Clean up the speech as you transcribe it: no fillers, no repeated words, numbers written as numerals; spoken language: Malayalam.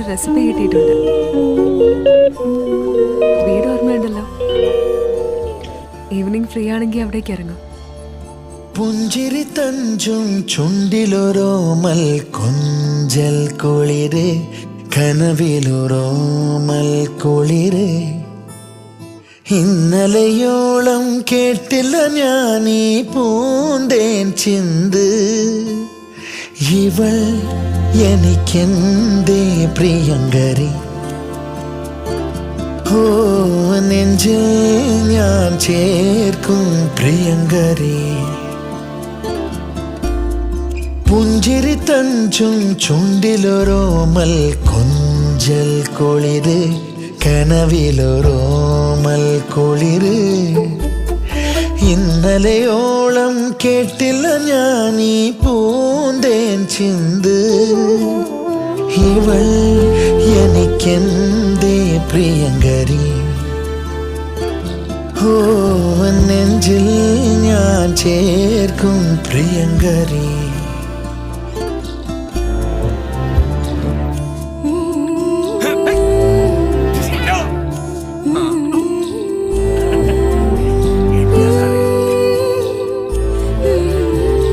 ഒരു റെസിപ്പി കിട്ടിയിട്ടുണ്ട്. വീട് ഓർമ്മയുണ്ടല്ലോ. ഈവനിങ് ഫ്രീ ആണെങ്കിൽ അവിടേക്ക് ഇറങ്ങും. പുഞ്ചിരി തഞ്ചും ചുണ്ടിലൊരോമൽ കൊഞ്ചൽ കുളിര്, കനവിലൊരോമൽ കുളിര്. ഇന്നലെയോളം കേട്ടില്ല ഞാനീ പൂന്തേൻ ചിന്ത്. ഇവൾ എനിക്കെന്തേ പ്രിയങ്കരി. ഓ നെഞ്ചിൽ ഞാൻ ചേർക്കും പ്രിയങ്കരി. പുഞ്ചിരി തഞ്ചും ചുണ്ടിലൊരോമൽ കൊഞ്ചൽ കുളിര്, കനവിലൊരോമൽ കുളിര്. ഇന്നലെയോളം കേട്ടില്ല ഞാനീ പൂന്തേൻ ചിന്ത്. ഇവൾ എനിക്കെന്തേ പ്രിയങ്കരി. ഓ നെഞ്ചിൽ ഞാൻ ചേർക്കും പ്രിയങ്കരി.